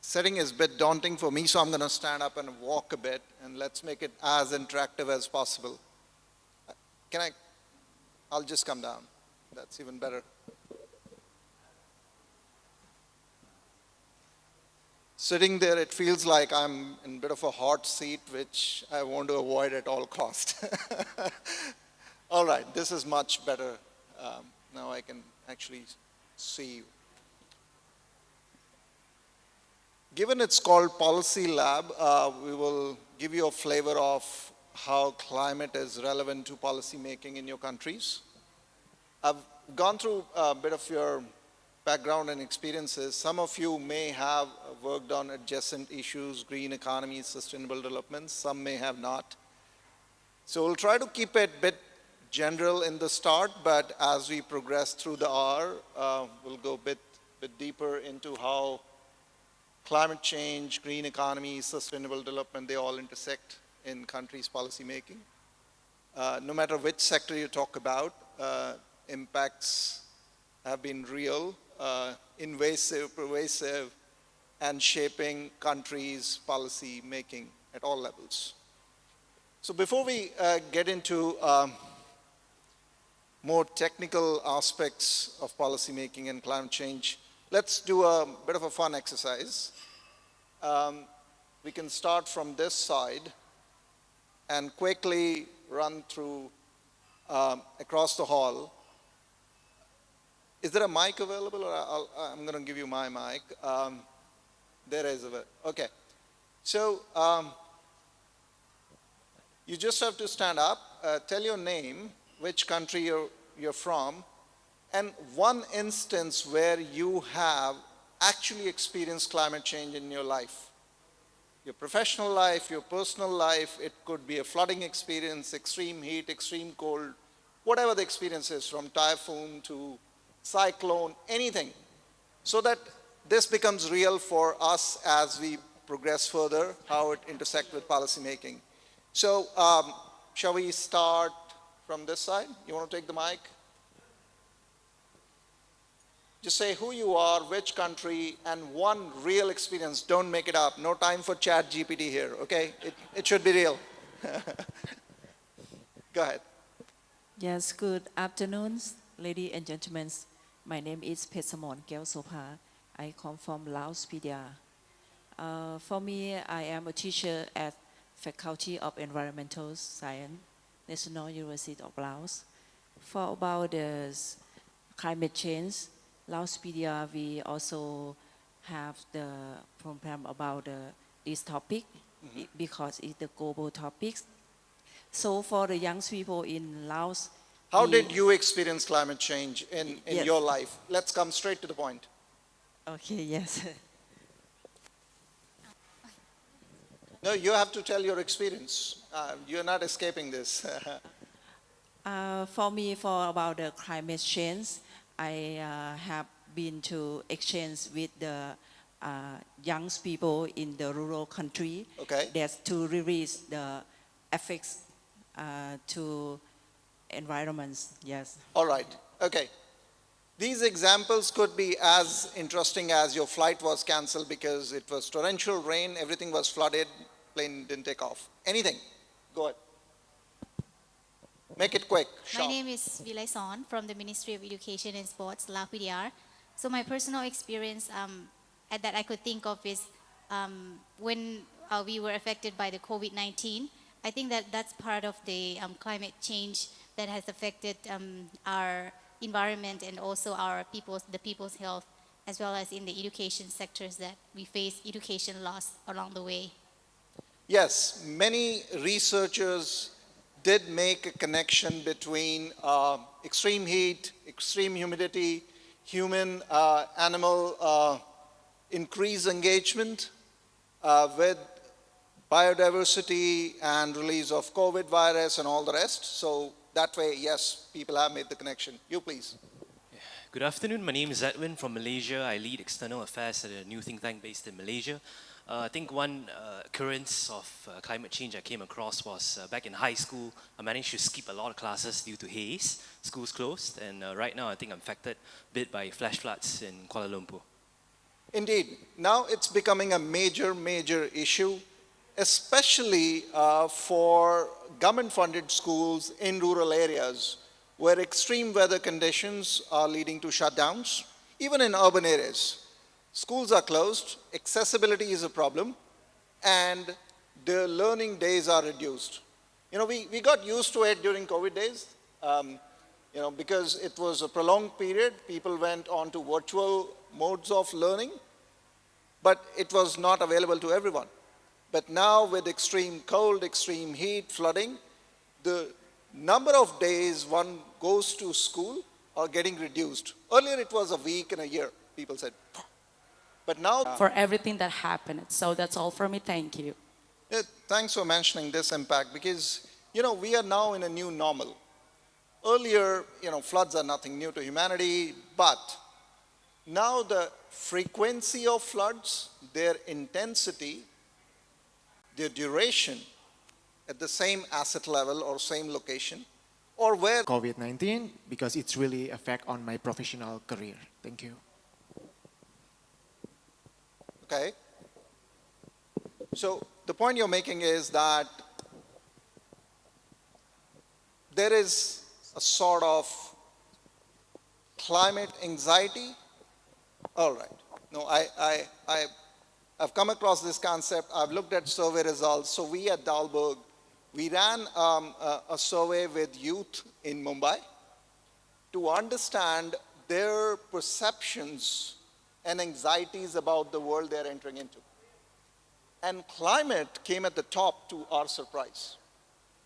setting is a bit daunting for me, so I'm going to stand up and walk a bit, and let's make it as interactive as possible. I'll just come down. That's even better. Sitting there, it feels like I'm in a bit of a hot seat, which I want to avoid at all costs. All right, this is much better. Now I can actually see you. Given it's called Policy Lab, we will give you a flavor of how climate is relevant to policy making in your countries. I've gone through a bit of your background and experiences. Some of you may have worked on adjacent issues, green economy, sustainable development. Some may have not. So we'll try to keep it a bit general in the start, but as we progress through the hour, we'll go a bit deeper into how climate change, green economy, sustainable development, they all intersect in countries' policy making. No matter which sector you talk about, impacts have been real, invasive, pervasive, and shaping countries' policy making at all levels. So before we get into more technical aspects of policy making and climate change, let's do a bit of a fun exercise. We can start from this side and quickly run through across the hall. Is there a mic available, or I'm going to give you my mic. There is a, okay. So you just have to stand up, tell your name, which country you're from, and one instance where you have actually experienced climate change in your life. Your professional life, your personal life, it could be a flooding experience, extreme heat, extreme cold, whatever the experience is, from typhoon to cyclone, anything. So that this becomes real for us as we progress further, how it intersects with policy making. So shall we start from this side? You want to take the mic? Just say who you are, which country, and one real experience. Don't make it up. No time for chat GPT here, okay? It should be real. Go ahead. Yes, good afternoon, ladies and gentlemen. My name is Pesamon Gelsopa. I come from Laos, PDR. For me, I am a teacher at Faculty of Environmental Science, National University of Laos. For about the climate change, Laos PDR, we also have the program about this topic because it's the global topic. So for the young people in Laos, how did you experience climate change in yes. your life? Let's come straight to the point. Okay, yes. No, you have to tell your experience. You're not escaping this. For me, for about the climate change, I have been to exchange with the young people in the rural country. Okay. That's to release the effects to environments, yes. All right, okay. These examples could be as interesting as your flight was canceled because it was torrential rain, everything was flooded, plane didn't take off. Anything, go ahead. Make it quick, My name is Vilay Son from the Ministry of Education and Sports, LAPDR. So my personal experience that I could think of is when we were affected by the COVID-19. I think that that's part of the climate change that has affected our environment and also the people's health, as well as in the education sectors that we face education loss along the way. Yes, many researchers did make a connection between extreme heat, extreme humidity, human, animal increased engagement with biodiversity and release of COVID virus and all the rest. So that way, yes, people have made the connection. You please. Good afternoon, my name is Edwin from Malaysia. I lead external affairs at a new think tank based in Malaysia. I think one occurrence of climate change I came across was back in high school. I managed to skip a lot of classes due to haze. Schools closed, and right now I think I'm affected a bit by flash floods in Kuala Lumpur. Indeed, now it's becoming a major, major issue, especially for government-funded schools in rural areas where extreme weather conditions are leading to shutdowns, even in urban areas. Schools are closed, accessibility is a problem, and the learning days are reduced. You know, we got used to it during COVID days, because it was a prolonged period. People went on to virtual modes of learning, but it was not available to everyone. But now with extreme cold, extreme heat, flooding, the number of days one goes to school are getting reduced. Earlier it was a week and a year, people said. But now, for everything that happened. So that's all for me. Thank you. thanks for mentioning this impact because, we are now in a new normal. Earlier, floods are nothing new to humanity, but now the frequency of floods, their intensity, their duration at the same asset level or same location, or where COVID-19 because it's really affect on my professional career. Thank you. okay? So the point you're making is that there is a sort of climate anxiety. All right. No, I've come across this concept. I've looked at survey results. So we at Dalberg, we ran a survey with youth in Mumbai to understand their perceptions and anxieties about the world they're entering into. And climate came at the top to our surprise.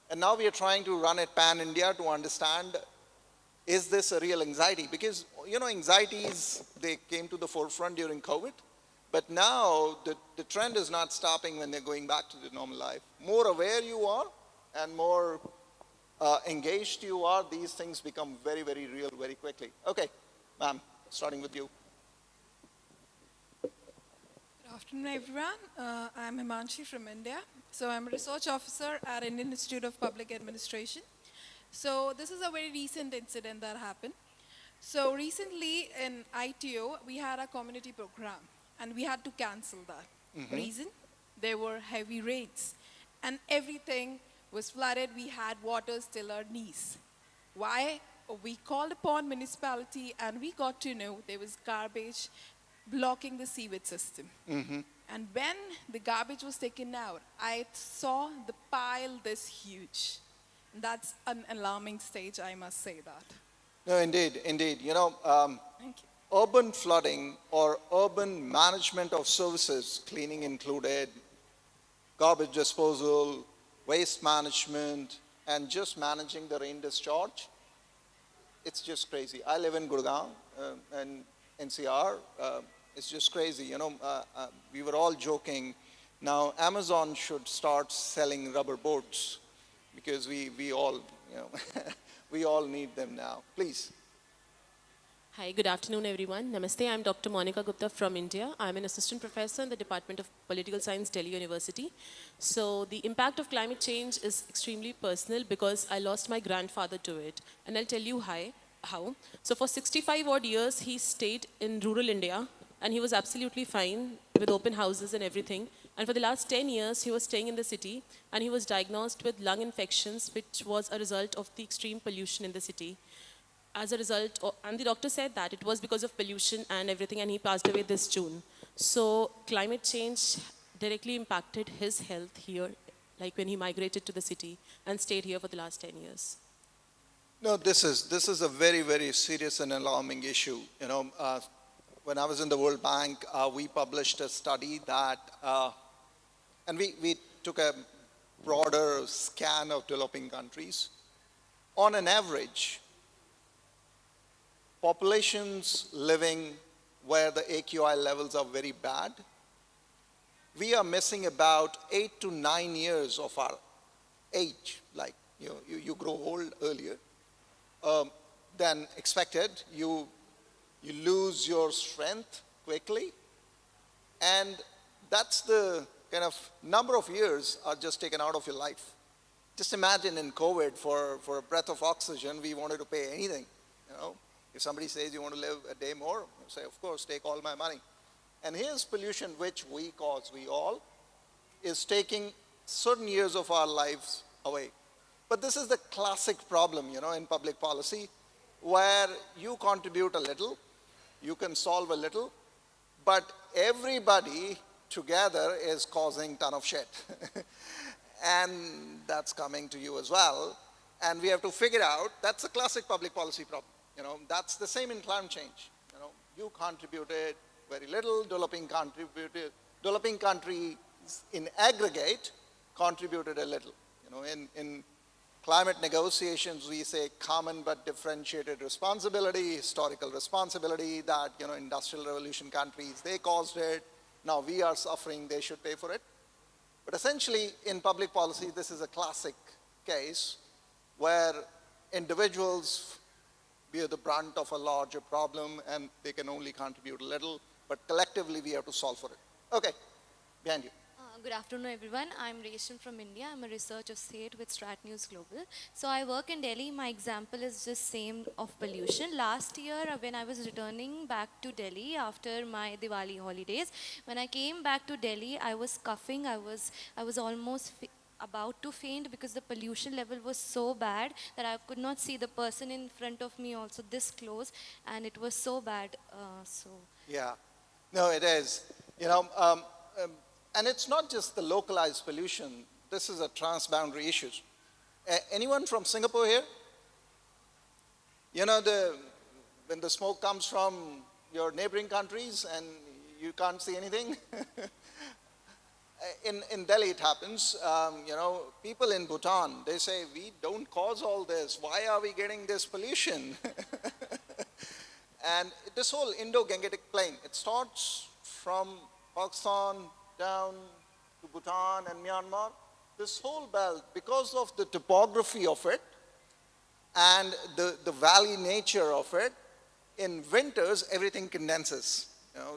And now we are trying to run it pan-India to understand, is this a real anxiety? Because, anxieties, they came to the forefront during COVID. But now the trend is not stopping when they're going back to the normal life. More aware you are and more engaged you are, these things become very, very real very quickly. Okay, ma'am, starting with you. Good afternoon, everyone. I'm Himanshi from India. So I'm a research officer at Indian Institute of Public Administration. So this is a very recent incident that happened. So recently in ITO, we had a community program and we had to cancel that. Reason? There were heavy rains and everything was flooded. We had water till our knees. Why? We called upon municipality and we got to know there was garbage blocking the sewage system. And when the garbage was taken out, I saw the pile this huge. That's an alarming stage, I must say that. No, indeed, indeed. Thank you. Urban flooding or urban management of services, cleaning included, garbage disposal, waste management, and just managing the rain discharge, it's just crazy. I live in Gurgaon and NCR. It's just crazy. We were all joking. Now, Amazon should start selling rubber boats because we all, we all need them now. Please. Hi, good afternoon, everyone. Namaste. I'm Dr. Monica Gupta from India. I'm an assistant professor in the Department of Political Science, Delhi University. So the impact of climate change is extremely personal because I lost my grandfather to it. And I'll tell you how. So for 65 odd years, he stayed in rural India and he was absolutely fine with open houses and everything. And for the last 10 years, he was staying in the city and he was diagnosed with lung infections, which was a result of the extreme pollution in the city. As a result, and the doctor said that it was because of pollution and everything, and he passed away this June. So climate change directly impacted his health here, like when he migrated to the city and stayed here for the last 10 years. No, this is a very, very serious and alarming issue. When I was in the World Bank, we published a study that, and we took a broader scan of developing countries. On an average, populations living where the AQI levels are very bad, we are missing about 8 to 9 years of our age. Like, you grow old earlier than expected. You lose your strength quickly. And that's the kind of number of years are just taken out of your life. Just imagine in COVID, for a breath of oxygen, we wanted to pay anything, If somebody says you want to live a day more, you say, of course, take all my money. And here's pollution which we cause, we all, is taking certain years of our lives away. But this is the classic problem, in public policy, where you contribute a little, you can solve a little, but everybody together is causing ton of shit. And that's coming to you as well. And we have to figure out, that's a classic public policy problem. That's the same in climate change. You contributed very little, developing countries in aggregate contributed a little. In climate negotiations, we say common but differentiated responsibility, historical responsibility that, industrial revolution countries, they caused it. Now we are suffering, they should pay for it. But essentially, in public policy, this is a classic case where individuals bear the brunt of a larger problem and they can only contribute a little, but collectively we have to solve for it. Okay, behind you. Good afternoon, everyone. I'm Resham from India. I'm a research associate with Strat News Global. So I work in Delhi. My example is just same of pollution. Last year, when I was returning back to Delhi after my Diwali holidays, when I came back to Delhi, I was coughing. I was almost about to faint because the pollution level was so bad that I could not see the person in front of me also this close, and it was so bad. Yeah, no, it is. And it's not just the localized pollution. This is a transboundary issue. Anyone from Singapore here? When the smoke comes from your neighboring countries and you can't see anything? In Delhi it happens. People in Bhutan, they say, we don't cause all this. Why are we getting this pollution? And this whole Indo-Gangetic plain, it starts from Pakistan down to Bhutan and Myanmar. This whole belt, because of the topography of it and the valley nature of it, in winters everything condenses.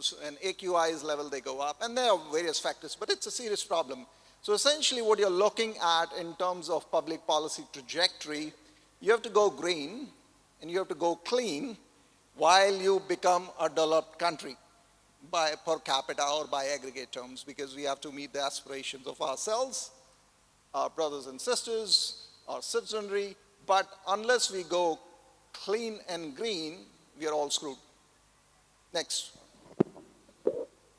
So and AQI's level, they go up, and there are various factors, but it's a serious problem. So essentially what you're looking at in terms of public policy trajectory, you have to go green and you have to go clean while you become a developed country by per capita or by aggregate terms, because we have to meet the aspirations of ourselves, our brothers and sisters, our citizenry. But unless we go clean and green, we are all screwed. Next.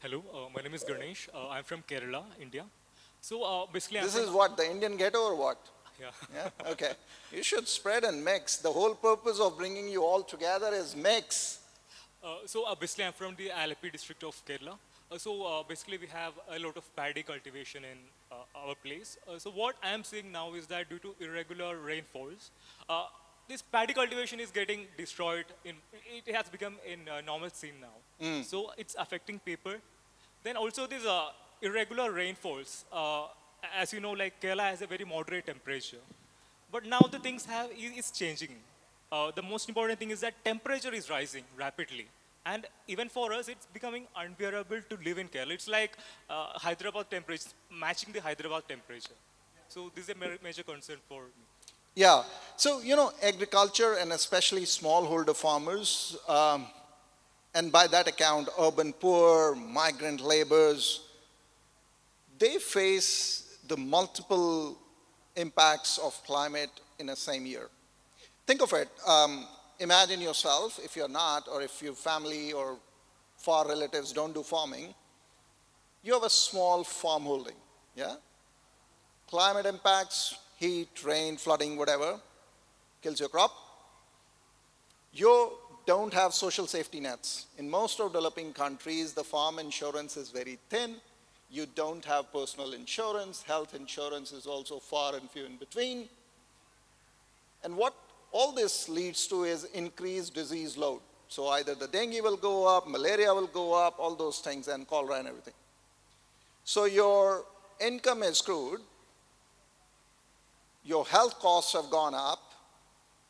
Hello, my name is Ganesh. I'm from Kerala, India. So basically, This is what, the Indian ghetto or what? Yeah. Yeah, okay. You should spread and mix. The whole purpose of bringing you all together is mix. Basically, I'm from the Alapi district of Kerala. Basically, we have a lot of paddy cultivation in our place. So what I'm seeing now is that due to irregular rainfalls, this paddy cultivation is getting destroyed. It has become a normal scene now. So it's affecting paper. Then also these irregular rainfalls. As you know, like Kerala has a very moderate temperature. But now the things is changing. The most important thing is that temperature is rising rapidly. And even for us, it's becoming unbearable to live in Kerala. It's like Hyderabad temperature, matching the Hyderabad temperature. So this is a major concern for me. Yeah, so agriculture and especially smallholder farmers, and by that account, urban poor, migrant laborers, they face the multiple impacts of climate in a same year. Think of it. Imagine yourself, if you're not, or if your family or far relatives don't do farming, you have a small farm holding, yeah? Climate impacts, heat, rain, flooding, whatever, kills your crop. You don't have social safety nets. In most of developing countries, the farm insurance is very thin. You don't have personal insurance. Health insurance is also far and few in between. And what all this leads to is increased disease load. So either the dengue will go up, malaria will go up, all those things, and cholera and everything. So your income is screwed. Your health costs have gone up.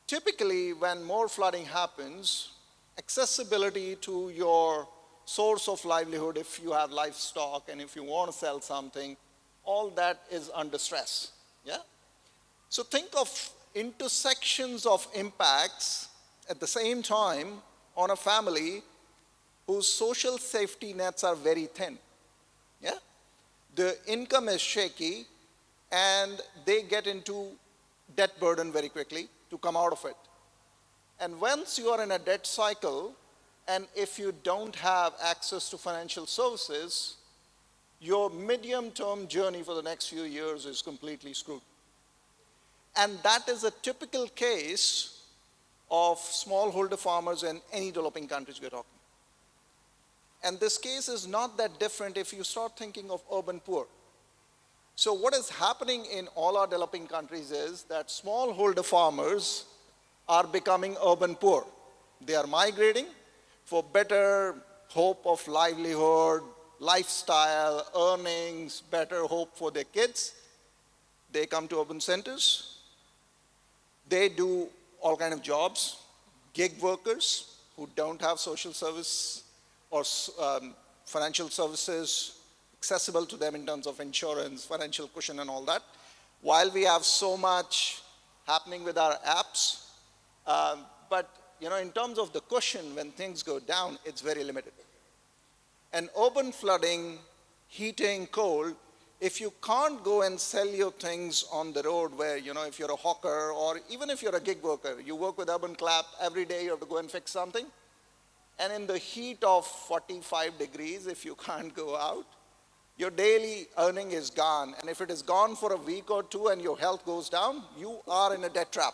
Typically, when more flooding happens, accessibility to your source of livelihood, if you have livestock and if you want to sell something, all that is under stress, yeah? So think of intersections of impacts at the same time on a family whose social safety nets are very thin. Yeah? The income is shaky, and they get into debt burden very quickly to come out of it. And once you are in a debt cycle, and if you don't have access to financial services, your medium-term journey for the next few years is completely screwed. And that is a typical case of smallholder farmers in any developing countries we're talking. And this case is not that different if you start thinking of urban poor. So what is happening in all our developing countries is that smallholder farmers are becoming urban poor. They are migrating for better hope of livelihood, lifestyle, earnings, better hope for their kids. They come to urban centers. They do all kinds of jobs, gig workers who don't have social service or financial services accessible to them in terms of insurance, financial cushion and all that. While we have so much happening with our apps, but in terms of the cushion, when things go down, it's very limited. And urban flooding, heating, cold, if you can't go and sell your things on the road where, if you're a hawker or even if you're a gig worker, you work with Urban Clap, every day you have to go and fix something. And in the heat of 45 degrees, if you can't go out, your daily earning is gone. And if it is gone for a week or two and your health goes down, you are in a debt trap.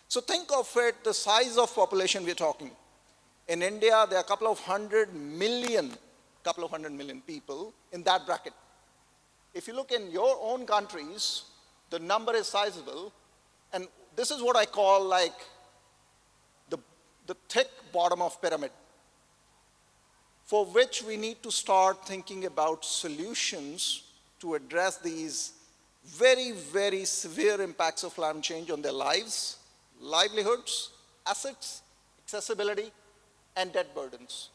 So think of it, the size of population we're talking. In India, there are a couple of hundred million people in that bracket. If you look in your own countries, the number is sizable. And this is what I call like the thick bottom of pyramid, for which we need to start thinking about solutions to address these very, very severe impacts of climate change on their lives, livelihoods, assets, accessibility, and debt burdens.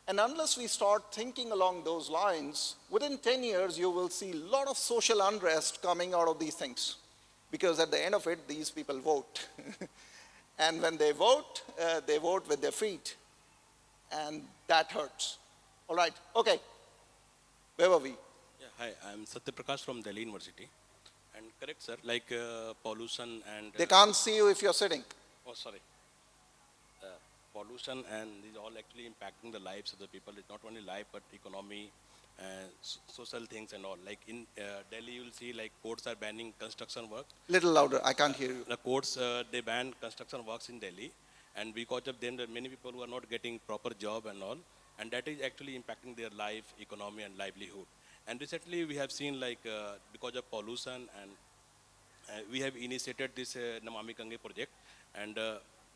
And unless we start thinking along those lines, within 10 years, you will see a lot of social unrest coming out of these things. Because at the end of it, these people vote. And when they vote with their feet. And that hurts. All right, okay. Where were we? Yeah, hi, I'm Satya Prakash from Delhi University. And correct, sir, like pollution and... They can't see you if you're sitting. Oh, sorry. Pollution and these all actually impacting the lives of the people. It's not only life, but economy, social things and all. Like in Delhi, you will see like courts are banning construction work. Little louder, I can't hear you. The courts, they ban construction works in Delhi. And because of them, there are many people who are not getting proper job and all. And that is actually impacting their life, economy and livelihood. And recently we have seen like because of pollution and we have initiated this Namami Gange project. And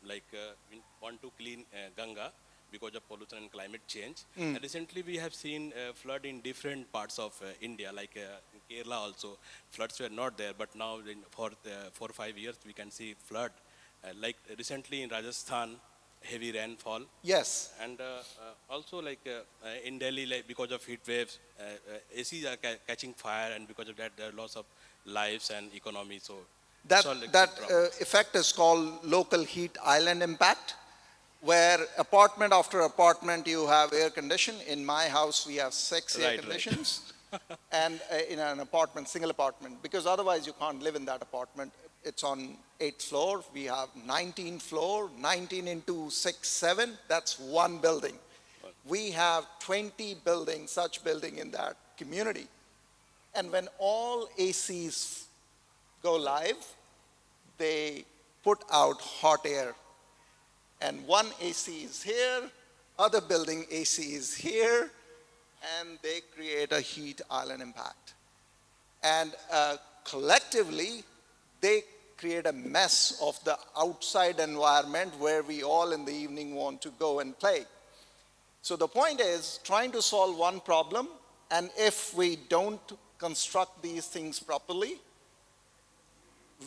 we want to clean Ganga because of pollution and climate change. And recently we have seen flood in different parts of India, like in Kerala also. Floods were not there, but now for 4 or 5 years we can see flood. Like recently in Rajasthan, heavy rainfall. Yes. And also like in Delhi, like because of heat waves, ACs are catching fire, and because of that there are loss of lives and economy. So that effect is called local heat island impact, where apartment after apartment you have air condition. In my house we have 6 air conditions. And in an apartment, single apartment, because otherwise you can't live in that apartment. It's on 8th floor. We have 19th floor, 19 into 6, 7. That's one building. We have 20 buildings, such building in that community. And when all ACs go live, they put out hot air. And one AC is here, other building AC is here, and they create a heat island impact. And collectively, they create a mess of the outside environment where we all in the evening want to go and play. So the point is trying to solve one problem, and if we don't construct these things properly,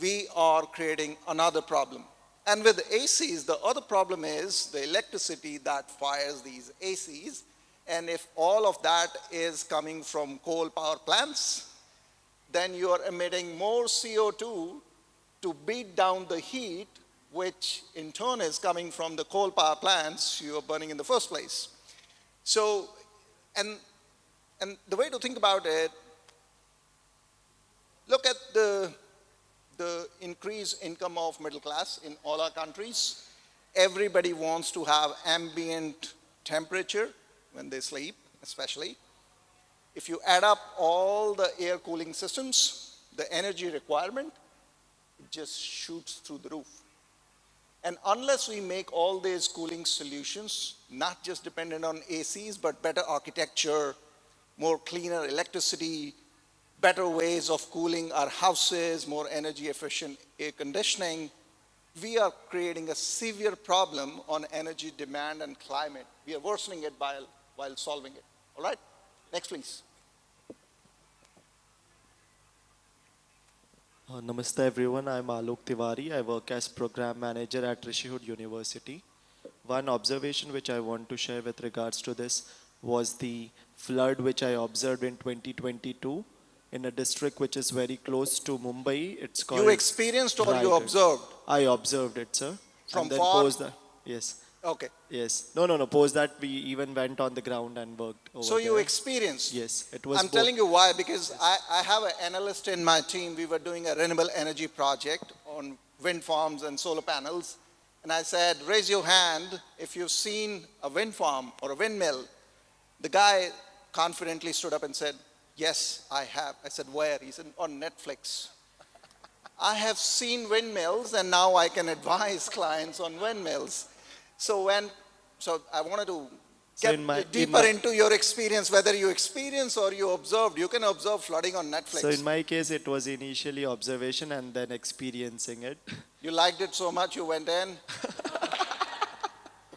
we are creating another problem. And with ACs, the other problem is the electricity that fires these ACs. And if all of that is coming from coal power plants, then you are emitting more CO2 to beat down the heat, which in turn is coming from the coal power plants you are burning in the first place. So, and the way to think about it, look at the increased income of middle class in all our countries. Everybody wants to have ambient temperature when they sleep, especially. If you add up all the air cooling systems, the energy requirement, it just shoots through the roof. And unless we make all these cooling solutions, not just dependent on ACs, but better architecture, more cleaner electricity, better ways of cooling our houses, more energy efficient air conditioning, we are creating a severe problem on energy demand and climate. We are worsening it while solving it. All right? Next, please. Namaste everyone, I'm Alok Tiwari. I work as program manager at Rishihood University. One observation which I want to share with regards to this was the flood which I observed in 2022 in a district which is very close to Mumbai. It's called. You experienced or you Raigad. observed? I observed it, sir. From and then far? post that. Yes. Okay. Yes. No. Post that we even went on the ground and worked over So you there. experienced? Yes. It was I'm both. telling you why, because I have an analyst in my team. We were doing a renewable energy project on wind farms and solar panels. And I said, raise your hand if you've seen a wind farm or a windmill. The guy confidently stood up and said, yes, I have. I said, where? He said, on Netflix. I have seen windmills and now I can advise clients on windmills. So I wanted to So get deeper into your experience, whether you experienced or you observed. You can observe flooding on Netflix. So in my case, it was initially observation and then experiencing it. You liked it so much you went in?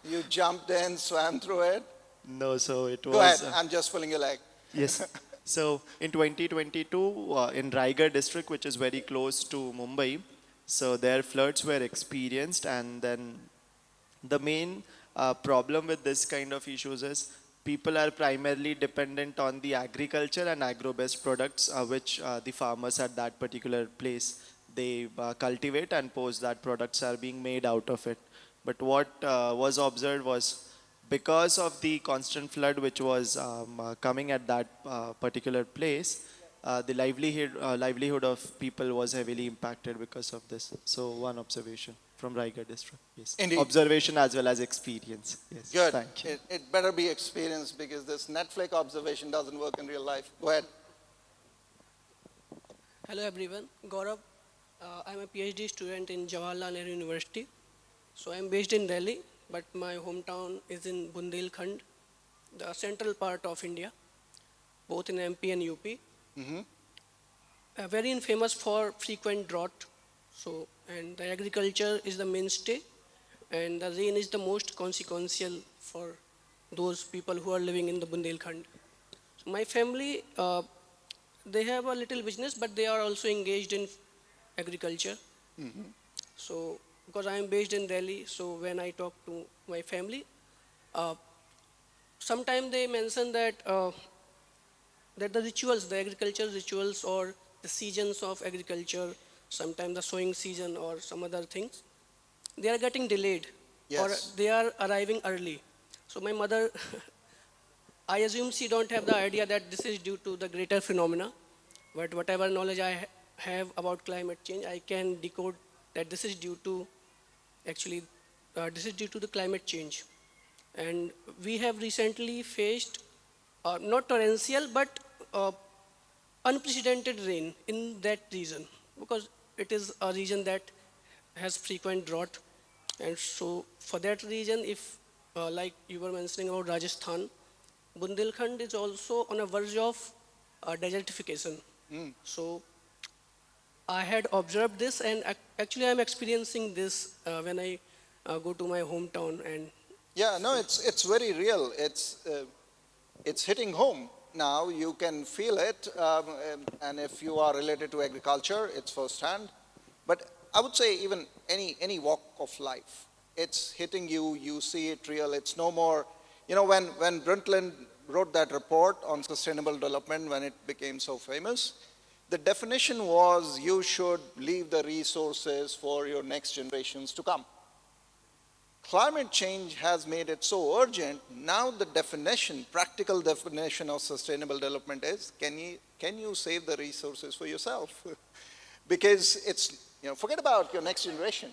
You jumped in, swam through it? No, so it was. Go ahead, I'm just pulling your leg. Yes. So in 2022, in Raigad district, which is very close to Mumbai, so their floods were experienced, and then the main problem with this kind of issues is people are primarily dependent on the agriculture and agro-based products, which the farmers at that particular place, they cultivate, and post that products are being made out of it. But what was observed was, because of the constant flood which was coming at that particular place, the livelihood of people was heavily impacted because of this. So one observation from Raigad district. Yes. Indeed. Observation as well as experience. Yes. Good. Thank you. It better be experience, because this Netflix observation doesn't work in real life. Go ahead. Hello everyone, Gaurav. I'm a PhD student in Jawaharlal Nehru University. So I'm based in Delhi, but my hometown is in Bundelkhand, the central part of India, both in MP and UP. Very infamous for frequent drought. So, and the agriculture is the mainstay, and the rain is the most consequential for those people who are living in the Bundelkhand. So my family, they have a little business, but they are also engaged in agriculture. So, because I am based in Delhi, so when I talk to my family, sometimes they mention that that the rituals, the agricultural rituals or the seasons of agriculture, sometimes the sowing season or some other things, they are getting delayed or they are arriving early. So my mother, I assume she don't have the idea that this is due to the greater phenomena, but whatever knowledge I have about climate change, I can decode that this is due to, actually, this is due to the climate change. And we have recently faced not torrential, but unprecedented rain in that region, because it is a region that has frequent drought. And so for that region, if like you were mentioning about Rajasthan, Bundelkhand is also on a verge of desertification. So I had observed this, and actually I'm experiencing this when I go to my hometown. And yeah, no, it's very real. It's hitting home now. You can feel it, and if you are related to agriculture, it's firsthand. But I would say even any walk of life, it's hitting you. You see it real. It's no more. You know, when Brundtland wrote that report on sustainable development, when it became so famous, the definition was you should leave the resources for your next generations to come. Climate change has made it so urgent. Now the definition, practical definition of sustainable development is, can you save the resources for yourself? Because it's, forget about your next generation,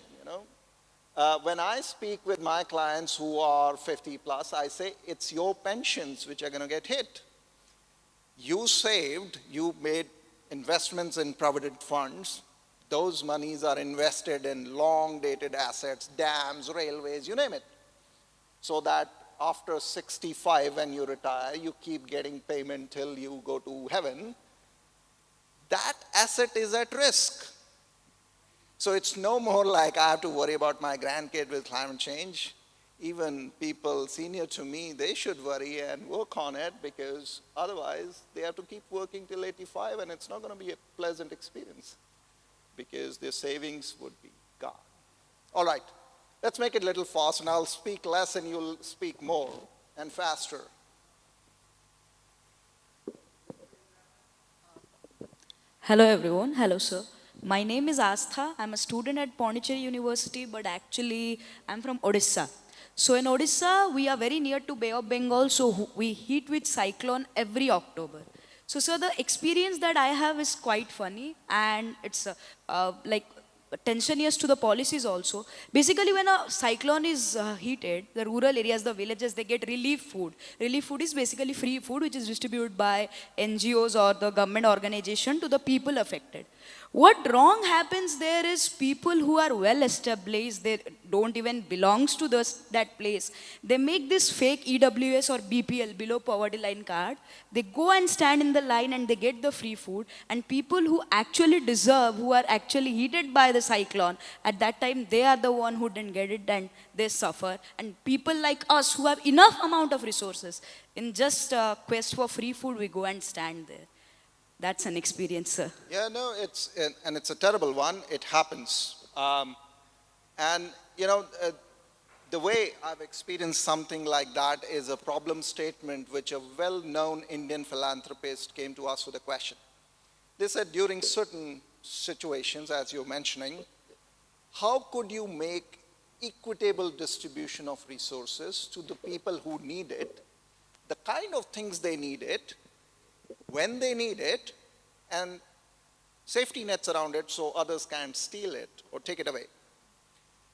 when I speak with my clients who are 50 plus, I say it's your pensions which are going to get hit. You saved, you made investments in provident funds. Those monies are invested in long-dated assets, dams, railways, you name it. So that after 65, when you retire, you keep getting payment till you go to heaven. That asset is at risk. So it's no more like I have to worry about my grandkid with climate change. Even people senior to me, they should worry and work on it, because otherwise they have to keep working till 85 and it's not going to be a pleasant experience because their savings would be gone. All right, let's make it a little fast, and I'll speak less and you'll speak more and faster. Hello everyone. Hello sir. My name is Astha. I'm a student at Pondicherry University, but actually I'm from Odisha. So in Odisha, we are very near to Bay of Bengal, so we hit with cyclone every October. So sir, the experience that I have is quite funny, and it's like tension to the policies also. Basically, when a cyclone is heated, the rural areas, the villages, they get relief food. Relief food is basically free food which is distributed by NGOs or the government organization to the people affected. What wrong happens there is people who are well established, they don't even belongs to that place. They make this fake EWS or BPL, below poverty line card. They go and stand in the line and they get the free food. And people who actually deserve, who are actually heated by the cyclone, at that time they are the one who didn't get it and they suffer. And people like us who have enough amount of resources, in just quest for free food, we go and stand there. That's an experience, sir. Yeah, no, it's a terrible one. It happens. The way I've experienced something like that is a problem statement which a well-known Indian philanthropist came to us with a question. They said, during certain situations, as you're mentioning, how could you make equitable distribution of resources to the people who need it, the kind of things they need it, when they need it, and safety nets around it so others can't steal it or take it away.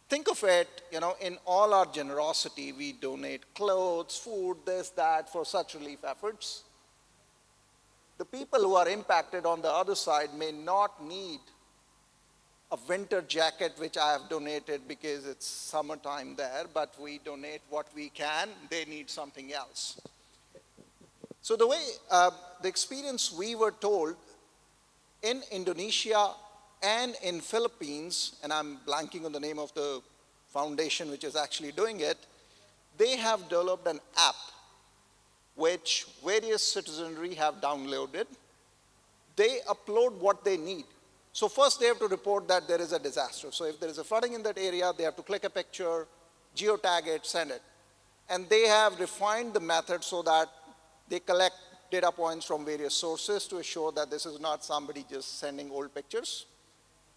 Think of it, in all our generosity, we donate clothes, food, this, that, for such relief efforts. The people who are impacted on the other side may not need a winter jacket, which I have donated because it's summertime there, but we donate what we can. They need something else. So the way, the experience we were told in Indonesia and in Philippines, and I'm blanking on the name of the foundation which is actually doing it, they have developed an app which various citizenry have downloaded. They upload what they need. So first they have to report that there is a disaster. So if there is a flooding in that area, they have to click a picture, geotag it, send it. And they have refined the method so that they collect data points from various sources to assure that this is not somebody just sending old pictures.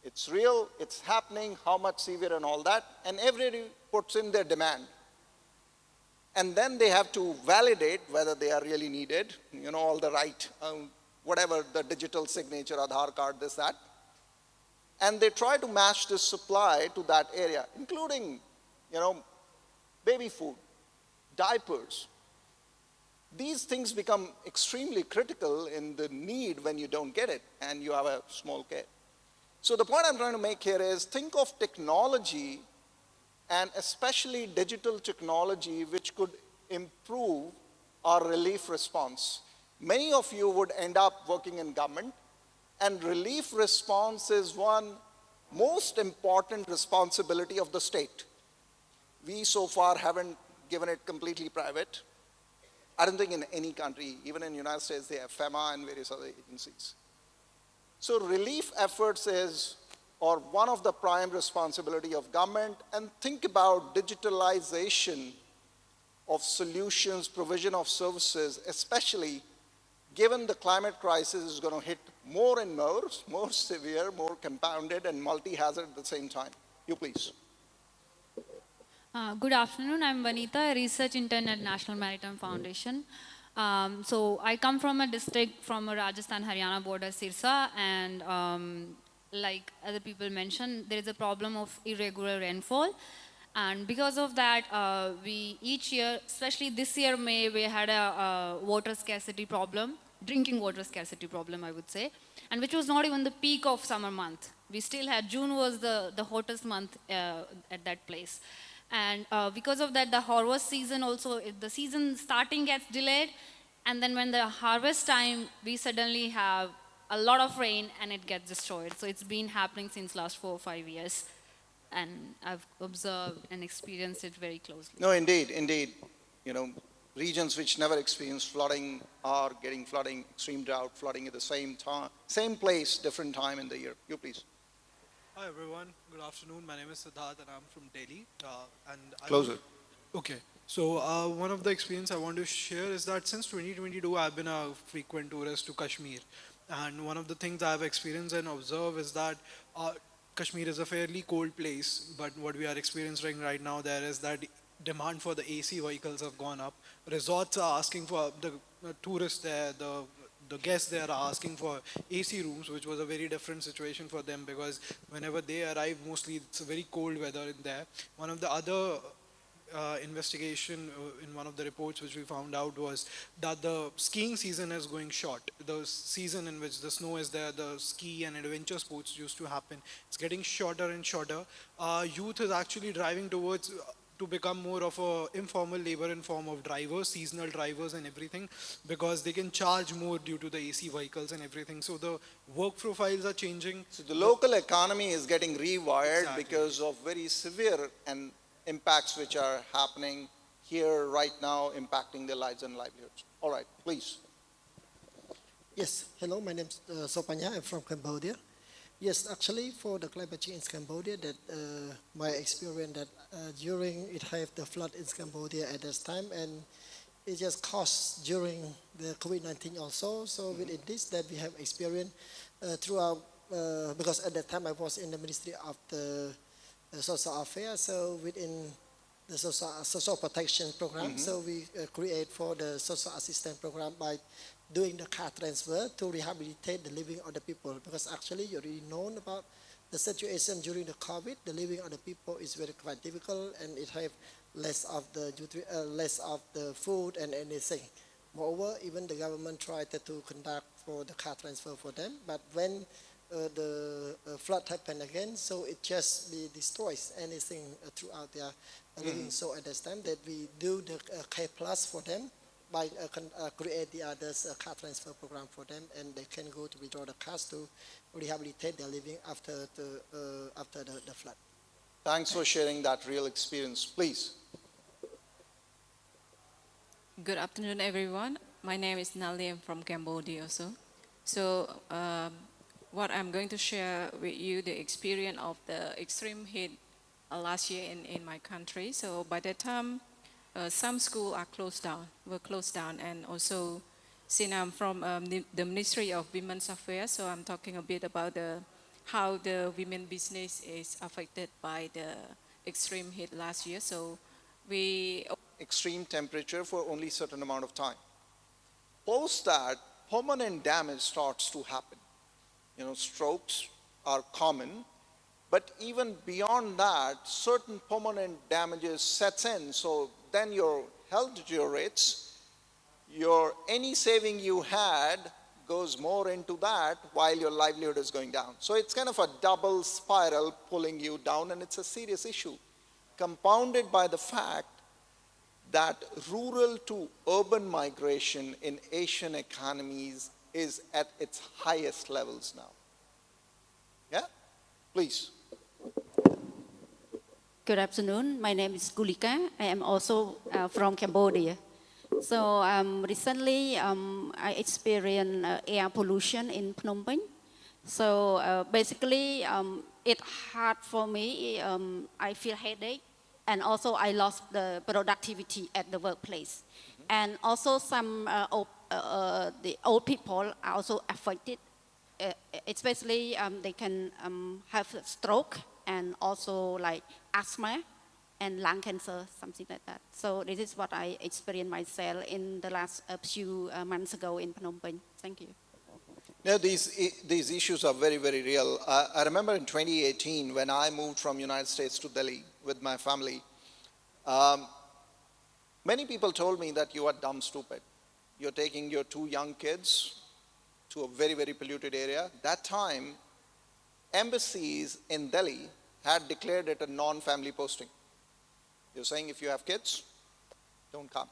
It's real, it's happening, how much severe and all that, and everybody puts in their demand. And then they have to validate whether they are really needed, all the right, whatever, the digital signature, Aadhaar card, this, that. And they try to match the supply to that area, including, baby food, diapers. These things become extremely critical in the need when you don't get it and you have a small kid. So the point I'm trying to make here is, think of technology, and especially digital technology, which could improve our relief response. Many of you would end up working in government, and relief response is one most important responsibility of the state. We so far haven't given it completely private. I don't think in any country, even in the United States, they have FEMA and various other agencies. So relief efforts is, or one of the prime responsibility of government, and think about digitalization of solutions, provision of services, especially given the climate crisis is going to hit more and more severe, more compounded, and multi-hazard at the same time. You please. Good afternoon. I'm Vanita, a research intern at National Maritime Foundation. So I come from a district from a Rajasthan Haryana border, Sirsa, and like other people mentioned, there is a problem of irregular rainfall. And because of that, we each year, especially this year May, we had a water scarcity problem, drinking water scarcity problem, I would say, and which was not even the peak of summer month. We still had, June was the hottest month at that place. And because of that, the harvest season also, the season starting gets delayed. And then when the harvest time, we suddenly have a lot of rain and it gets destroyed. So it's been happening since last 4 or 5 years. And I've observed and experienced it very closely. No, indeed, indeed. You know, regions which never experience flooding are getting flooding, extreme drought, flooding at the same time, same place, different time in the year. You please. Hi everyone, good afternoon. My name is Siddharth and I'm from Delhi. Closer. Okay, so one of the experience I want to share is that since 2022 I've been a frequent tourist to Kashmir, and one of the things I've experienced and observed is that Kashmir is a fairly cold place, but what we are experiencing right now there is that demand for the AC vehicles have gone up. Resorts are asking for the tourists there, the guests there are asking for AC rooms, which was a very different situation for them because whenever they arrive, mostly it's a very cold weather in there. One of the other investigation in one of the reports which we found out was that the skiing season is going short. The season in which the snow is there, the ski and adventure sports used to happen, it's getting shorter and shorter. Youth is actually driving towards to become more of a informal labor in form of drivers, seasonal drivers and everything, because they can charge more due to the AC vehicles and everything. So the work profiles are changing. So the local economy is getting rewired Exactly. because of very severe and impacts which are happening here right now, impacting their lives and livelihoods. All right, please. Yes, hello, my name is Sopanya, I'm from Cambodia. Yes, actually for the climate change in Cambodia, that my experience that during it have the flood in Cambodia at this time, and it just caused during the COVID-19 also. So within this that we have experienced throughout, because at that time I was in the Ministry of the Social Affairs, so within the social protection program, so we create for the social assistance program by doing the car transfer to rehabilitate the living of the people, because actually you already known about the situation during the COVID. The living of the people is very quite difficult, and it have less of the food and anything. Moreover, even the government tried to conduct for the car transfer for them, but when the flood happened again, so it just be destroys anything throughout their living. So at this time that we do the K plus for them, by create the others car transfer program for them, and they can go to withdraw the cars to rehabilitate their living after the flood. Thanks for sharing that real experience. Please. Good afternoon, everyone. My name is Nali. I'm from Cambodia also. So what I'm going to share with you the experience of the extreme heat last year in my country. So by that time, some schools were closed down, and also since I'm from the Ministry of Women's Affairs, so I'm talking a bit about how the women business is affected by the extreme heat last year. So we Extreme temperature for only certain amount of time. Post that, permanent damage starts to happen. You know, strokes are common, but even beyond that, certain permanent damages sets in. So then your health deteriorates, any saving you had goes more into that while your livelihood is going down. So it's kind of a double spiral pulling you down, and it's a serious issue, compounded by the fact that rural to urban migration in Asian economies is at its highest levels now. Yeah? Please. Good afternoon. My name is Gulika. I am also from Cambodia. So recently I experienced air pollution in Phnom Penh. So basically it's hard for me. I feel headache, and also I lost the productivity at the workplace. And also some the old people are also affected, especially they can have a stroke and also like asthma. and lung cancer, something like that. So this is what I experienced myself in the last few months ago in Phnom Penh. Thank you. Now, these issues are very, very real. I remember in 2018 when I moved from United States to Delhi with my family, many people told me that you are dumb stupid. You're taking your two young kids to a very, very polluted area. That time, embassies in Delhi had declared it a non-family posting. You're saying if you have kids, don't come.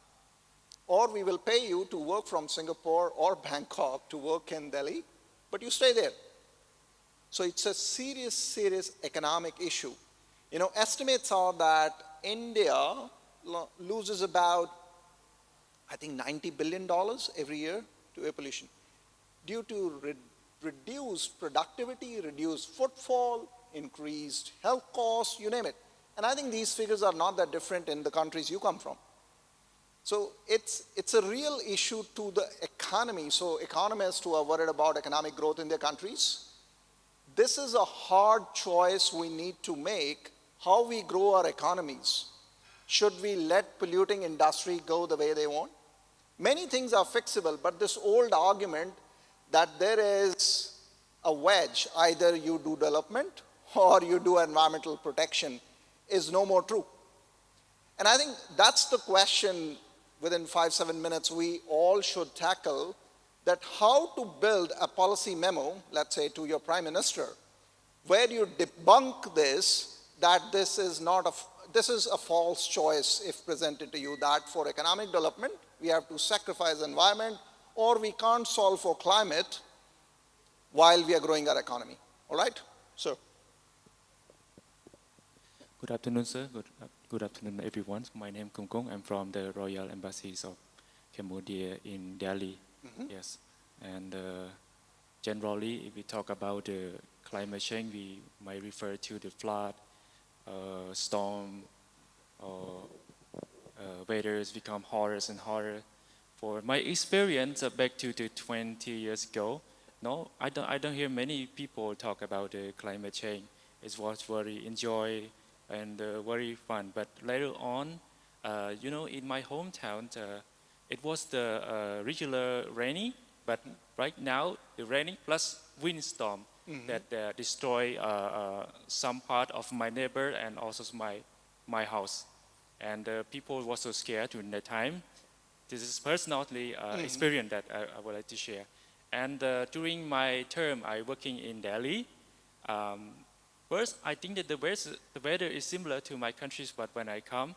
Or we will pay you to work from Singapore or Bangkok to work in Delhi, but you stay there. So it's a serious, serious economic issue. You know, estimates are that India loses about, I think, $90 billion every year to air pollution due to reduced productivity, reduced footfall, increased health costs, you name it. And I think these figures are not that different in the countries you come from. So it's a real issue to the economy. So economists who are worried about economic growth in their countries, this is a hard choice we need to make, how we grow our economies. Should we let polluting industry go the way they want? Many things are fixable, but this old argument that there is a wedge, either you do development or you do environmental protection, is no more true. And I think that's the question within 5-7 minutes we all should tackle, that how to build a policy memo, let's say to your Prime Minister, where you debunk this, that this is a false choice if presented to you, that for economic development, we have to sacrifice the environment, or we can't solve for climate while we are growing our economy. All right? Sir. Good afternoon, sir. Good afternoon, everyone. My name is Kung Kung. I'm from the Royal Embassies of Cambodia in Delhi. Yes. And generally, if we talk about climate change, we might refer to the flood, storm, or weathers become hotter and hotter. For my experience back to 20 years ago, no, I don't hear many people talk about climate change. It was very enjoy and very fun. But later on, you know, in my hometown, it was the regular rainy, but right now the rainy plus windstorm that destroy some part of my neighbor and also my house. And people were so scared during that time. This is personally experience that I would like to share. And during my term, I working in Delhi. First, I think that the weather is similar to my countries, but when I come,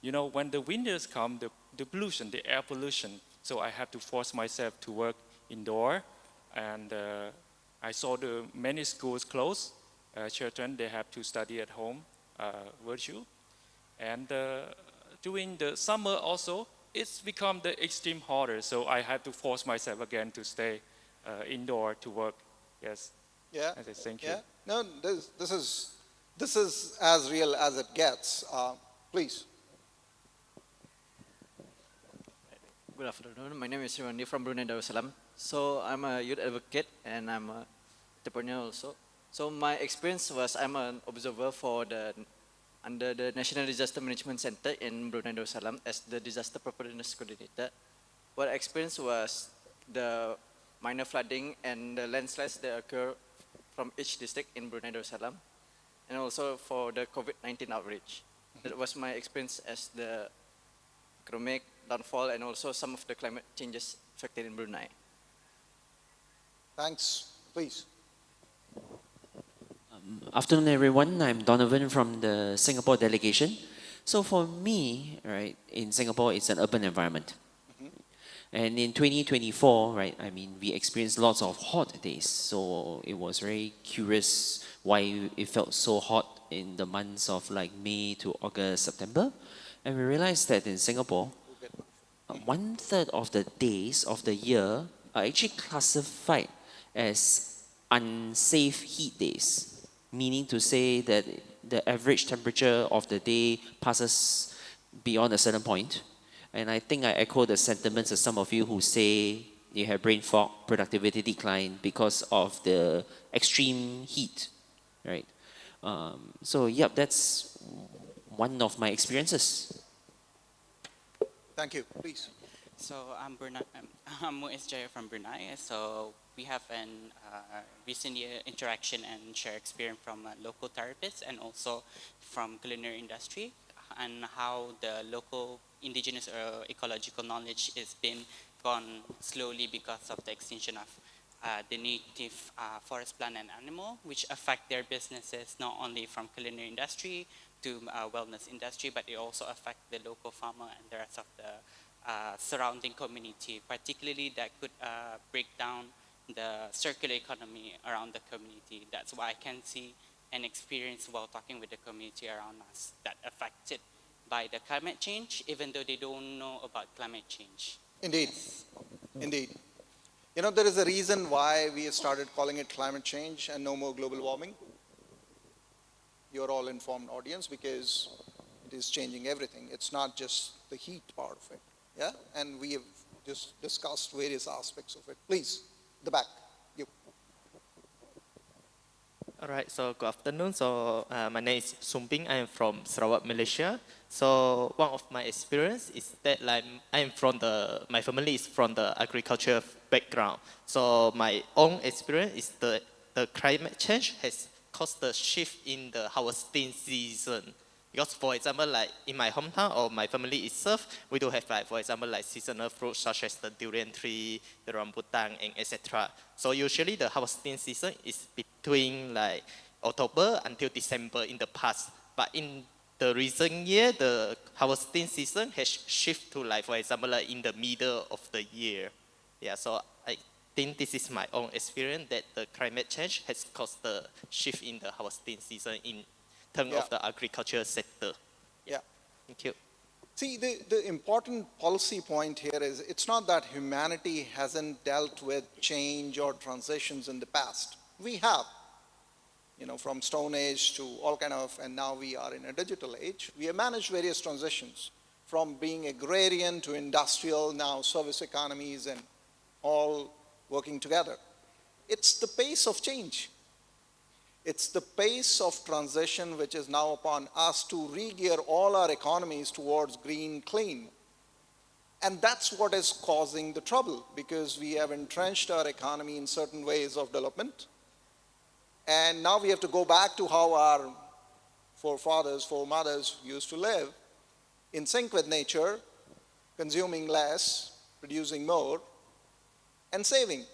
you know, when the winters come, the pollution, the air pollution, so I have to force myself to work indoor. And I saw the many schools closed. Children, they have to study at home, virtual. And during the summer also, it's become the extreme hotter, so I have to force myself again to stay indoor to work. Yes. Yeah. Thank you. Yeah. No, this is as real as it gets. Please. Good afternoon. My name is Rwandi from Brunei Darussalam. So I'm a youth advocate and I'm an entrepreneur also. So my experience was I'm an observer under the National Disaster Management Center in Brunei Darussalam as the disaster preparedness coordinator. What I experienced was the minor flooding and the landslides that occur from each district in Brunei Darussalam, and also for the COVID-19 outbreak. That was my experience as the economic downfall and also some of the climate changes affected in Brunei. Thanks. Please. Afternoon, everyone. I'm Donovan from the Singapore delegation. So for me, right, in Singapore, it's an urban environment. And in 2024, right, I mean, we experienced lots of hot days. So it was very curious why it felt so hot in the months of like May to August, September. And we realized that in Singapore, 1/3 of the days of the year are actually classified as unsafe heat days, meaning to say that the average temperature of the day passes beyond a certain point. And I think I echo the sentiments of some of you who say you have brain fog, productivity decline because of the extreme heat, right? So, yep, that's one of my experiences. Thank you. Please. So I'm Brunei. I'm Muiz Jaya from Brunei. So we have an recent year interaction and share experience from local therapists and also from culinary industry, and how the local indigenous ecological knowledge is being gone slowly because of the extinction of the native forest plant and animal, which affect their businesses not only from culinary industry to wellness industry, but it also affect the local farmer and the rest of the surrounding community, particularly that could break down the circular economy around the community. That's what I can see and experience while talking with the community around us that affected by the climate change, even though they don't know about climate change. Indeed. Indeed. You know, there is a reason why we started calling it climate change and no more global warming. You're all informed audience, because it is changing everything. It's not just the heat part of it. Yeah, and we have just discussed various aspects of it. Please, the back, you. All right, so good afternoon. So my name is Sumping. I am from Sarawak, Malaysia. So one of my experience is that like my family is from the agriculture background. So my own experience is the climate change has caused the shift in the harvesting season. Because for example, like in my hometown or my family itself, we do have like, for example, like seasonal fruits such as the durian tree, the rambutan, and etc. So usually the harvesting season is between like October until December in the past. But in the recent year, the harvesting season has shifted to like, for example, like in the middle of the year. Yeah, so I think this is my own experience that the climate change has caused the shift in the harvesting season in terms of the agriculture sector. Yeah. Thank you. See, the important policy point here is it's not that humanity hasn't dealt with change or transitions in the past. We have, you know, from Stone Age to all kind of, and now we are in a digital age. We have managed various transitions from being agrarian to industrial, now service economies, and all working together. It's the pace of change. It's the pace of transition which is now upon us to re-gear all our economies towards green, clean. And that's what is causing the trouble, because we have entrenched our economy in certain ways of development. And now we have to go back to how our forefathers, foremothers used to live, in sync with nature, consuming less, producing more, and saving.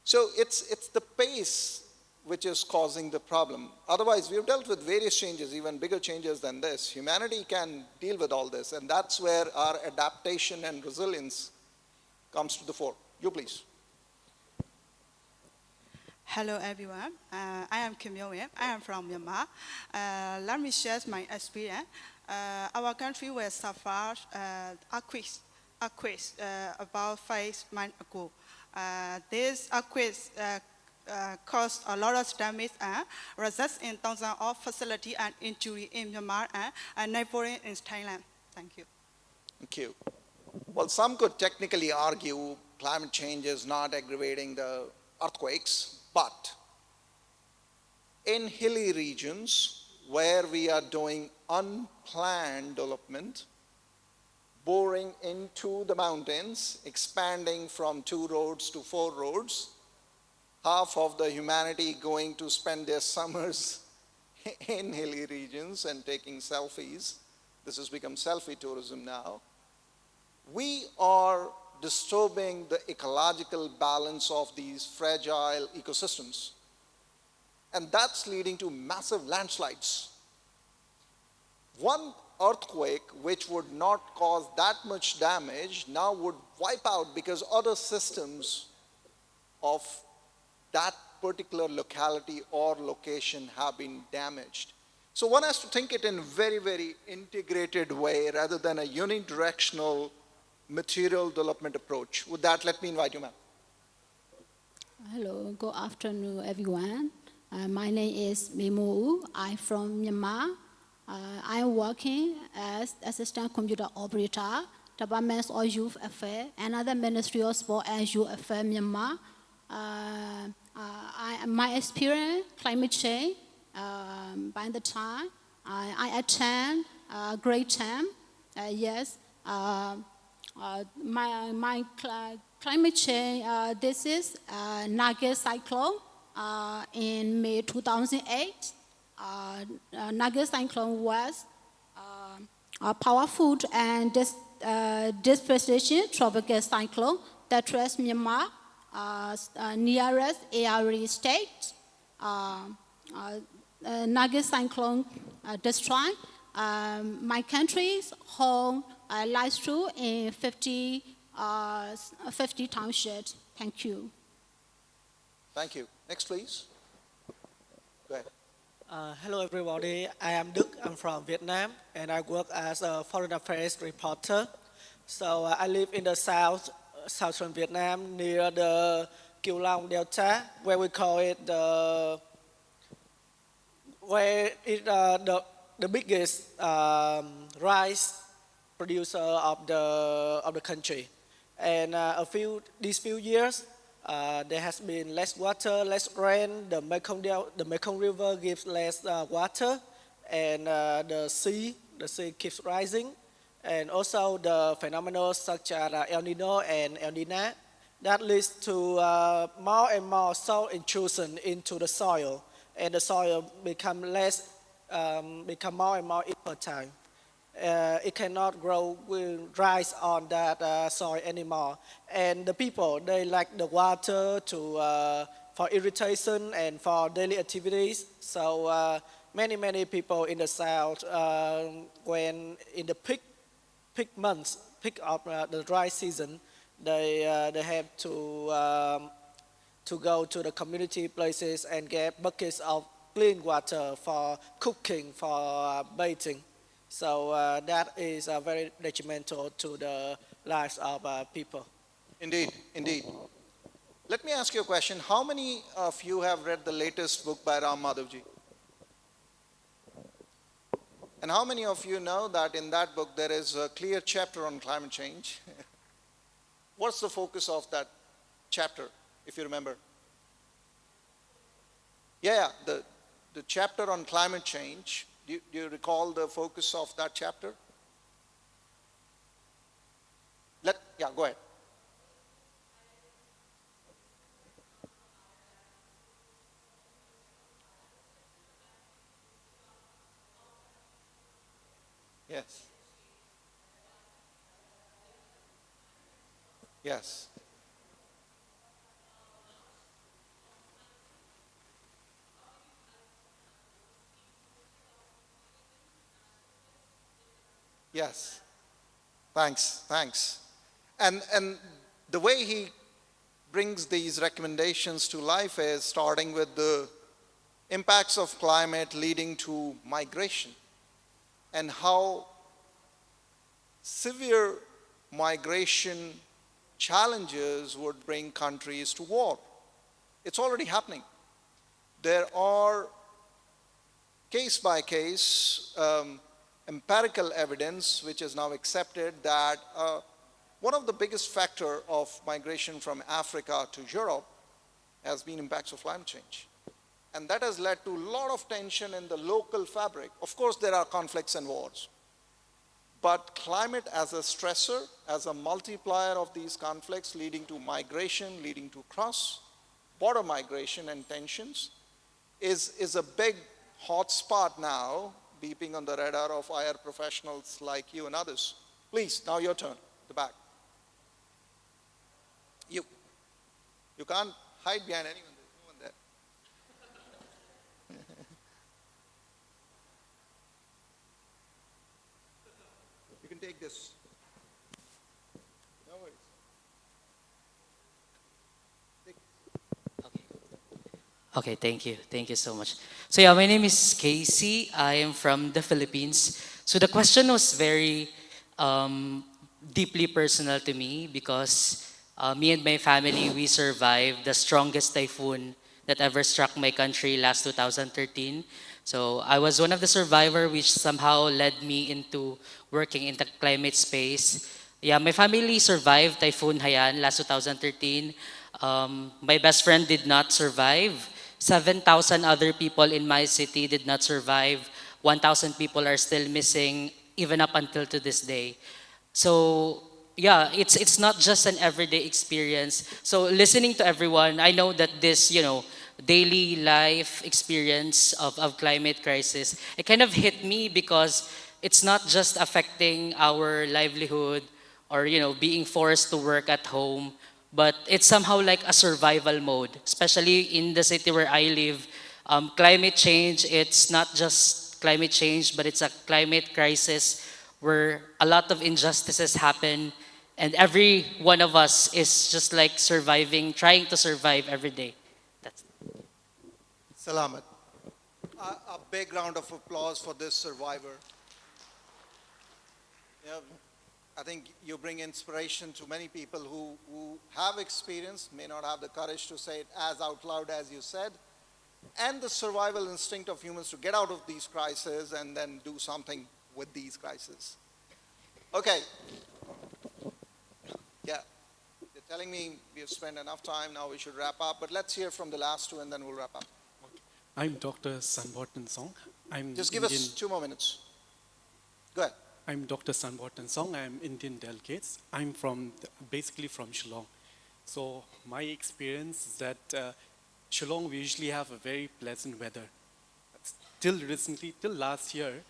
So it's the pace which is causing the problem. Otherwise, we've dealt with various changes, even bigger changes than this. Humanity can deal with all this, and that's where our adaptation and resilience comes to the fore. You please. Hello everyone, I am Kim Yo-Win. I am from Myanmar. Let me share my experience. Our country was suffered earthquakes about 5 months ago. These earthquakes caused a lot of damage and results in thousands of facility and injury in Myanmar and neighboring in Thailand. Thank you. Thank you. Well, some could technically argue climate change is not aggravating the earthquakes, but in hilly regions where we are doing unplanned development, boring into the mountains, expanding from 2 roads to 4 roads, half of the humanity going to spend their summers in hilly regions and taking selfies. This has become selfie tourism now. We are disturbing the ecological balance of these fragile ecosystems. And that's leading to massive landslides. One earthquake which would not cause that much damage now would wipe out, because other systems of that particular locality or location have been damaged. So one has to think it in a very, very integrated way rather than a unidirectional material development approach. With that, let me invite you, ma'am. Hello, good afternoon, everyone. My name is Mimu. I'm from Myanmar. I'm working as assistant computer operator, Department of Youth Affairs, another Ministry of Sport and Youth Affairs, Myanmar. My experience, climate change, by the time I attend grade 10. Yes. Climate change, this is Nagel cyclone in May 2008. Nagel cyclone was powerful and displacing tropical cyclone that reached Myanmar, nearest area state. Nagel cyclone destroyed my country's home livestock in 50 townships. Thank you. Thank you. Next, please. Go ahead. Hello everybody, I am Đức, I'm from Vietnam and I work as a foreign affairs reporter. So I live in the southern Vietnam near the Kieu Long Delta, where we call it the biggest rice producer of the country. And these few years, there has been less water, less rain. The Mekong River gives less water, and the sea keeps rising, and also the phenomena such as El Nino and El Nina that leads to more and more salt intrusion into the soil, and the soil become more and more infertile. It cannot grow rice on that soil anymore. And the people, they lack the water for irrigation and for daily activities. So many people in the south, when in the peak of the dry season, they have to go to the community places and get buckets of clean water for cooking, for bathing. So that is very detrimental to the lives of people. Indeed, indeed. Let me ask you a question. How many of you have read the latest book by Ram Madhavji? And how many of you know that in that book there is a clear chapter on climate change? What's the focus of that chapter, if you remember? Yeah, the chapter on climate change. Do you recall the focus of that chapter? Yeah, go ahead. Yes. Yes. Yes. Thanks. And the way he brings these recommendations to life is starting with the impacts of climate leading to migration and how severe migration challenges would bring countries to war. It's already happening. There are case by case empirical evidence which is now accepted that one of the biggest factor of migration from Africa to Europe has been impacts of climate change. And that has led to a lot of tension in the local fabric. Of course, there are conflicts and wars. But climate as a stressor, as a multiplier of these conflicts leading to migration, leading to cross-border migration and tensions is a big hot spot now, beeping on the radar of IR professionals like you and others. Please, now your turn, the back. You can't hide behind anyone, there's no one there. You can take this. No worries. Okay, thank you. Thank you so much. So yeah, my name is Casey. I am from the Philippines. So the question was very deeply personal to me because me and my family, we survived the strongest typhoon that ever struck my country last 2013. So I was one of the survivors, which somehow led me into working in the climate space. Yeah, my family survived Typhoon Haiyan last 2013. My best friend did not survive. 7,000 other people in my city did not survive. 1,000 people are still missing even up until to this day. So yeah, it's not just an everyday experience. So listening to everyone, I know that this, daily life experience of climate crisis, it kind of hit me because it's not just affecting our livelihood or being forced to work at home, but it's somehow like a survival mode, especially in the city where I live. Climate change, it's not just climate change, but it's a climate crisis where a lot of injustices happen, and every one of us is just like surviving, trying to survive every day. That's Salamat. A big round of applause for this survivor. Yeah, I think you bring inspiration to many people who have experience, may not have the courage to say it as out loud as you said, and the survival instinct of humans to get out of these crises and then do something with these crises. Okay. Yeah. They're telling me we have spent enough time, now we should wrap up, but let's hear from the last two and then we'll wrap up. I'm Dr. Sanbortan Song. Just give us 2 more minutes. Go ahead. I'm Dr. Sanbortan Song. I'm Indian delegates. I'm basically from Shillong. So my experience is that Shillong, we usually have a very pleasant weather. Till recently, till last year,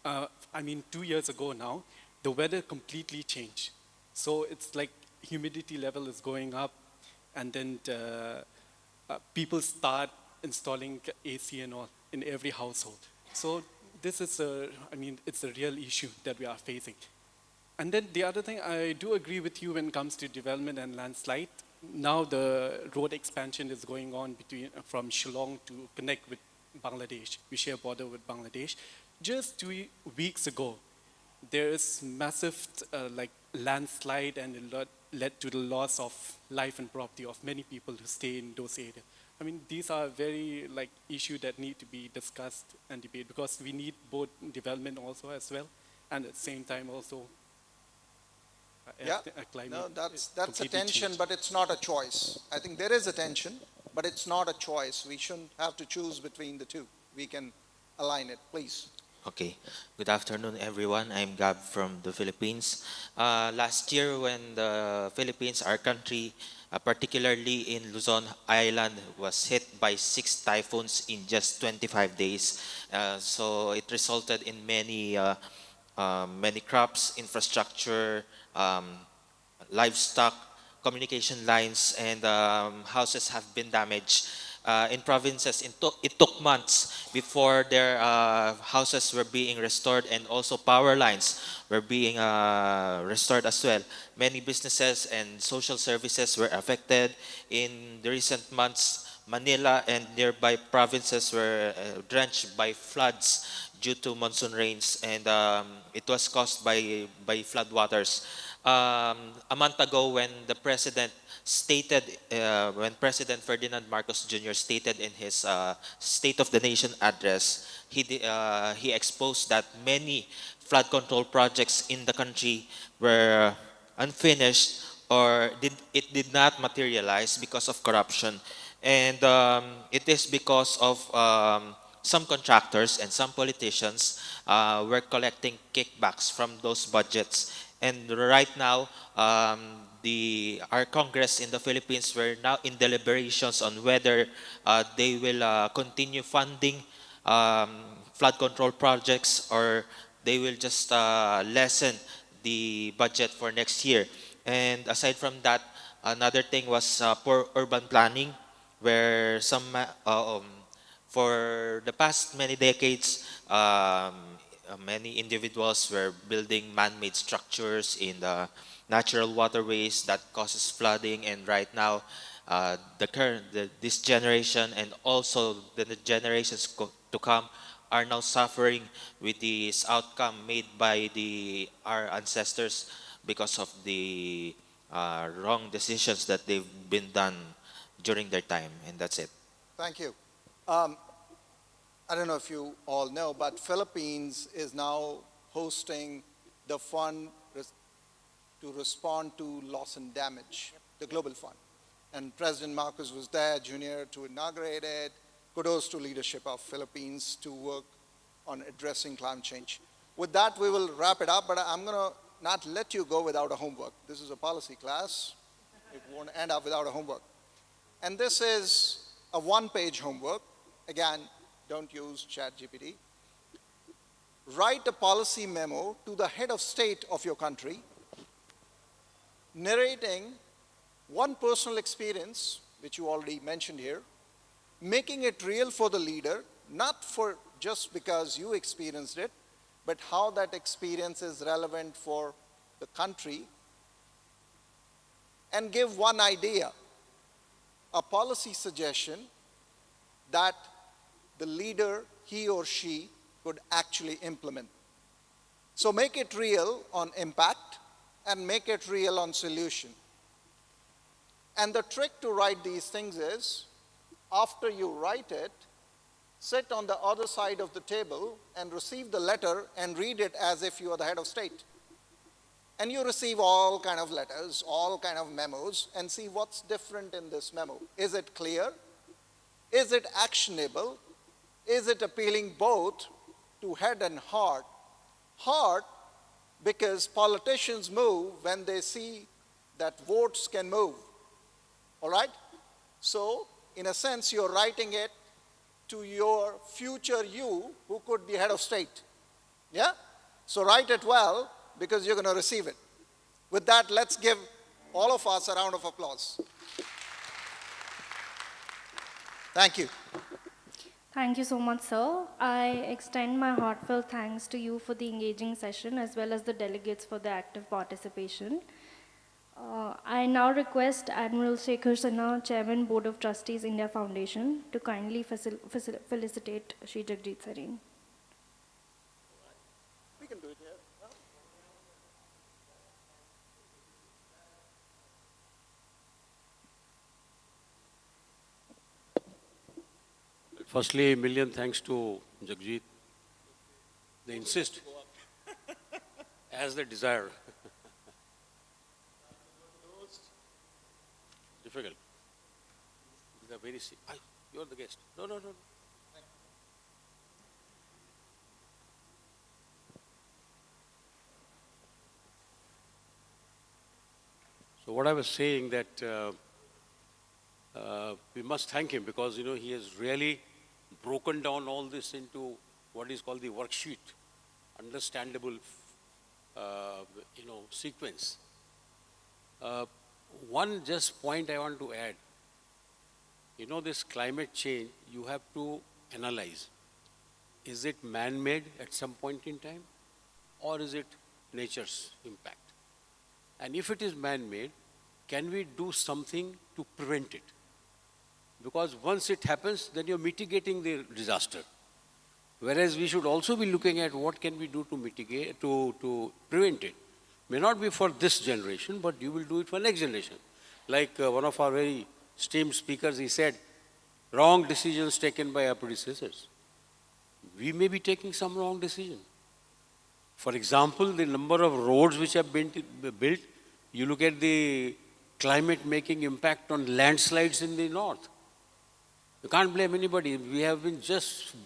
2 years ago now, the weather completely changed. So it's like humidity level is going up, and then people start installing AC and all in every household. So this is it's a real issue that we are facing. And then the other thing, I do agree with you when it comes to development and landslide. Now the road expansion is going on from Shillong to connect with Bangladesh. We share border with Bangladesh. Just 2 weeks ago, there is massive landslide, and it led to the loss of life and property of many people who stay in those areas. These are very issues that need to be discussed and debated, because we need both development also as well, and at the same time also climate. No, that's a tension, but it's not a choice. I think there is a tension, but it's not a choice. We shouldn't have to choose between the two. We can align it, please. Okay, good afternoon everyone. I'm Gab from the Philippines. Last year when the Philippines, our country, particularly in Luzon Island, was hit by 6 typhoons in just 25 days. So it resulted in many crops, infrastructure, livestock, communication lines, and houses have been damaged. In provinces, it took months before their houses were being restored, and also power lines were being restored as well. Many businesses and social services were affected. In the recent months, Manila and nearby provinces were drenched by floods due to monsoon rains, and it was caused by floodwaters. A month ago, when the president stated, when President Ferdinand Marcos Jr. stated in his State of the Nation address, he exposed that many flood control projects in the country were unfinished, or it did not materialize because of corruption. And it is because of some contractors and some politicians were collecting kickbacks from those budgets. And right now, our Congress in the Philippines were now in deliberations on whether they will continue funding flood control projects, or they will just lessen the budget for next year. And aside from that, another thing was poor urban planning, where for the past many decades, many individuals were building man-made structures in the natural waterways that causes flooding, and right now this generation and also the generations to come are now suffering with this outcome made by our ancestors because of the wrong decisions that they've been done during their time. And that's it. Thank you. I don't know if you all know, but Philippines is now hosting the fund to respond to loss and damage, the Global Fund. And President Marcos was there, Junior, to inaugurate it. Kudos to leadership of Philippines to work on addressing climate change. With that, we will wrap it up, but I'm going to not let you go without a homework. This is a policy class. It won't end up without a homework. And this is a one-page homework. Again, don't use ChatGPT. Write a policy memo to the head of state of your country, narrating one personal experience, which you already mentioned here, making it real for the leader, not for just because you experienced it, but how that experience is relevant for the country, and give one idea, a policy suggestion that the leader, he or she, could actually implement. So make it real on impact and make it real on solution. And the trick to write these things is, after you write it, sit on the other side of the table and receive the letter and read it as if you are the head of state. And you receive all kind of letters, all kind of memos, and see what's different in this memo. Is it clear? Is it actionable? Is it appealing both to head and heart? Heart, because politicians move when they see that votes can move. All right? So, in a sense, you're writing it to your future you who could be head of state. Yeah? So write it well, because you're going to receive it. With that, let's give all of us a round of applause. Thank you. Thank you so much, sir. I extend my heartfelt thanks to you for the engaging session as well as the delegates for the active participation. I now request Admiral Shekhar Sinha, Chairman, Board of Trustees, India Foundation, to kindly felicitate Shri Jagjit Sareen. We can do it here. Firstly, a million thanks to Jagjit. They insist, as they desire. Difficult. These are very you're the guest. No. So what I was saying that we must thank him, because he has really broken down all this into what is called the worksheet, understandable sequence. One just point I want to add, this climate change, you have to analyze. Is it man-made at some point in time, or is it nature's impact? And if it is man-made, can we do something to prevent it? Because once it happens, then you're mitigating the disaster. Whereas we should also be looking at what can we do to mitigate, to prevent it. May not be for this generation, but you will do it for next generation. Like one of our very esteemed speakers, he said, wrong decisions taken by our predecessors. We may be taking some wrong decision. For example, the number of roads which have been built, you look at the climate making impact on landslides in the north. You can't blame anybody. We have been just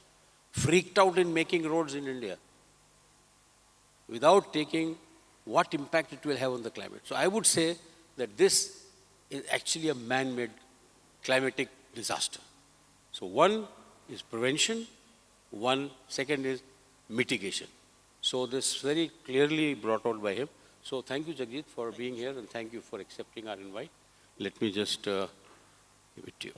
freaked out in making roads in India without taking what impact it will have on the climate. So I would say that this is actually a man-made climatic disaster. So one is prevention, second is mitigation. So this very clearly brought out by him. So thank you, Jagjit, for being here, and thank you for accepting our invite. Let me just give it to you.